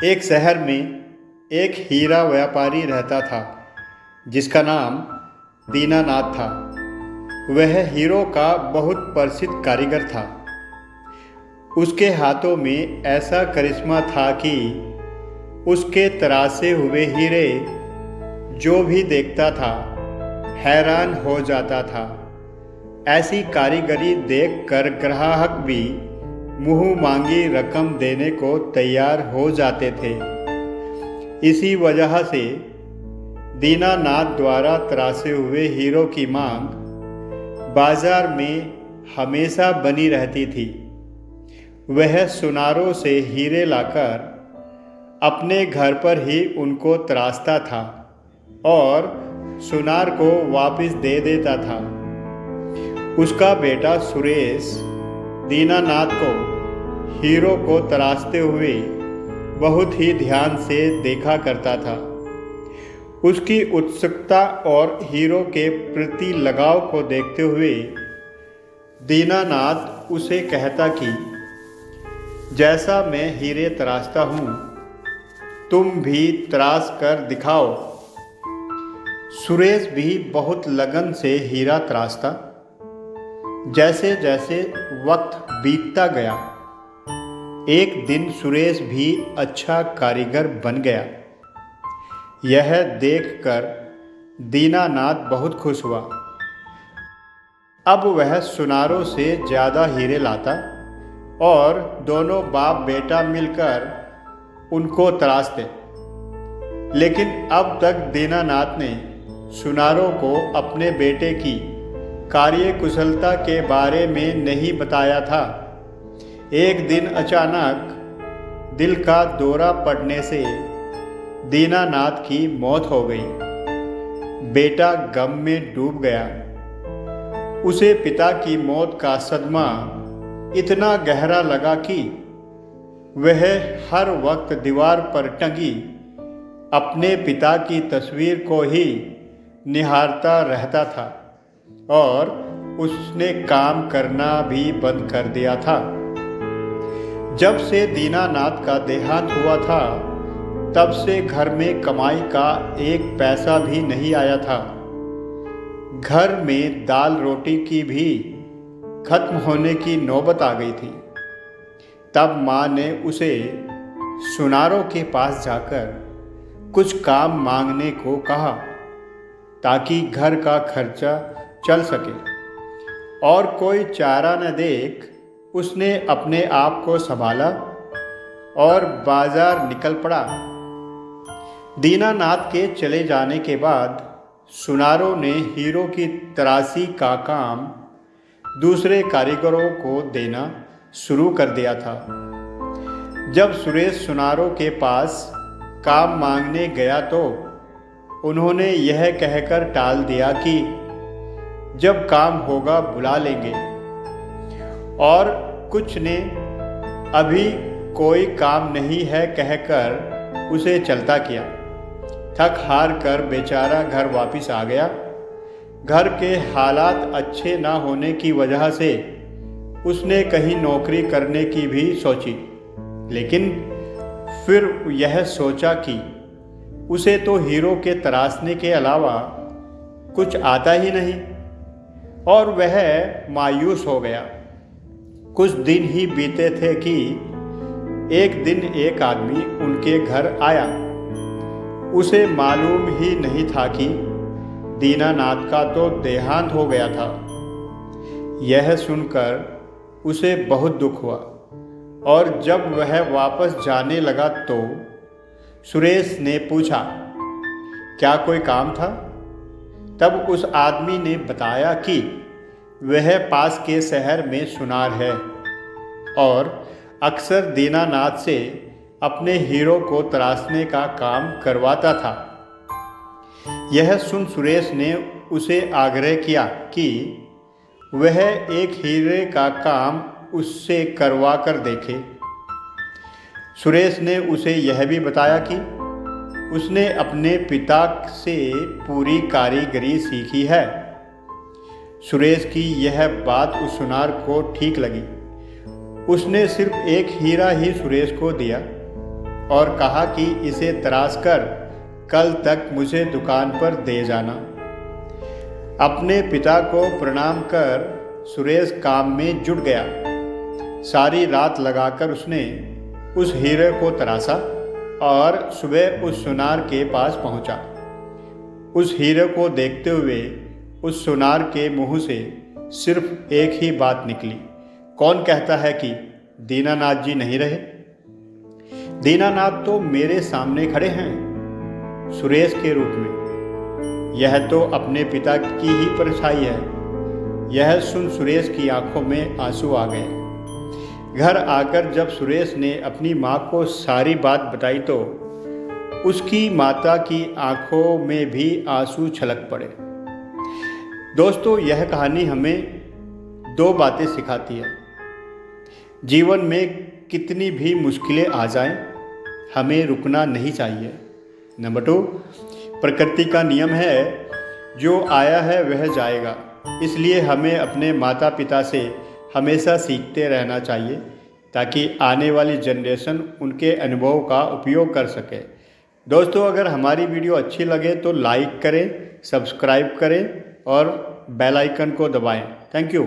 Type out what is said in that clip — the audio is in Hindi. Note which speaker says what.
Speaker 1: एक शहर में एक हीरा व्यापारी रहता था जिसका नाम दीनानाथ था। वह हीरों का बहुत प्रसिद्ध कारीगर था। उसके हाथों में ऐसा करिश्मा था कि उसके तराशे हुए हीरे जो भी देखता था हैरान हो जाता था। ऐसी कारीगरी देखकर ग्राहक भी मुंह मांगी रकम देने को तैयार हो जाते थे। इसी वजह से दीनानाथ द्वारा तराशे हुए हीरों की मांग बाजार में हमेशा बनी रहती थी। वह सुनारों से हीरे लाकर अपने घर पर ही उनको तराशता था और सुनार को वापस दे देता था। उसका बेटा सुरेश दीनानाथ को हीरो को तराशते हुए बहुत ही ध्यान से देखा करता था। उसकी उत्सुकता और हीरो के प्रति लगाव को देखते हुए दीनानाथ उसे कहता कि जैसा मैं हीरे तराशता हूँ तुम भी तराश कर दिखाओ। सुरेश भी बहुत लगन से हीरा तराशता। जैसे जैसे वक्त बीतता गया एक दिन सुरेश भी अच्छा कारीगर बन गया। यह देखकर दीनानाथ बहुत खुश हुआ। अब वह सुनारों से ज़्यादा हीरे लाता और दोनों बाप बेटा मिलकर उनको तराशते। लेकिन अब तक दीनानाथ ने सुनारों को अपने बेटे की कार्यकुशलता के बारे में नहीं बताया था। एक दिन अचानक दिल का दौरा पड़ने से दीनानाथ की मौत हो गई। बेटा गम में डूब गया। उसे पिता की मौत का सदमा इतना गहरा लगा कि वह हर वक्त दीवार पर टंगी अपने पिता की तस्वीर को ही निहारता रहता था और उसने काम करना भी बंद कर दिया था। जब से दीनानाथ का देहांत हुआ था तब से घर में कमाई का एक पैसा भी नहीं आया था। घर में दाल रोटी की भी खत्म होने की नौबत आ गई थी। तब माँ ने उसे सुनारों के पास जाकर कुछ काम मांगने को कहा ताकि घर का खर्चा चल सके। और कोई चारा न देख उसने अपने आप को संभाला और बाजार निकल पड़ा। दीनानाथ के चले जाने के बाद सुनारों ने हीरो की तराशी का काम दूसरे कारीगरों को देना शुरू कर दिया था। जब सुरेश सुनारों के पास काम मांगने गया तो उन्होंने यह कहकर टाल दिया कि जब काम होगा बुला लेंगे। और कुछ ने अभी कोई काम नहीं है कहकर उसे चलता किया। थक हार कर बेचारा घर वापस आ गया। घर के हालात अच्छे ना होने की वजह से उसने कहीं नौकरी करने की भी सोची। लेकिन फिर यह सोचा कि उसे तो हीरो के तराशने के अलावा कुछ आता ही नहीं और वह मायूस हो गया। कुछ दिन ही बीते थे कि एक दिन एक आदमी उनके घर आया। उसे मालूम ही नहीं था कि दीनानाथ का तो देहांत हो गया था। यह सुनकर उसे बहुत दुख हुआ और जब वह वापस जाने लगा तो सुरेश ने पूछा क्या कोई काम था। तब उस आदमी ने बताया कि वह पास के शहर में सुनार है और अक्सर दीनानाथ से अपने हीरो को तराशने का काम करवाता था। यह सुन सुरेश ने उसे आग्रह किया कि वह एक हीरे का काम उससे करवा कर देखे। सुरेश ने उसे यह भी बताया कि उसने अपने पिता से पूरी कारीगरी सीखी है। सुरेश की यह बात उस सुनार को ठीक लगी। उसने सिर्फ एक हीरा ही सुरेश को दिया। और कहा कि इसे तराश कर कल तक मुझे दुकान पर दे जाना। अपने पिता को प्रणाम कर सुरेश काम में जुट गया। सारी रात लगाकर उसने उस हीरे को तराशा और सुबह उस सुनार के पास पहुंचा। उस हीरे को देखते हुए उस सुनार के मुंह से सिर्फ एक ही बात निकली, कौन कहता है कि दीनानाथ जी नहीं रहे? दीनानाथ तो मेरे सामने खड़े हैं सुरेश के रूप में। यह तो अपने पिता की ही परछाई है। यह सुन सुरेश की आंखों में आंसू आ गए। घर आकर जब सुरेश ने अपनी माँ को सारी बात बताई तो उसकी माता की आंखों में भी आंसू छलक पड़े। दोस्तों, यह कहानी हमें दो बातें सिखाती है। जीवन में कितनी भी मुश्किलें आ जाएं, हमें रुकना नहीं चाहिए। नंबर 2, प्रकृति का नियम है, जो आया है वह जाएगा। इसलिए हमें अपने माता पिता से हमेशा सीखते रहना चाहिए ताकि आने वाली जनरेशन उनके अनुभव का उपयोग कर सके। दोस्तों, अगर हमारी वीडियो अच्छी लगे तो लाइक करें, सब्सक्राइब करें और बेल आइकन को दबाएं। Thank you.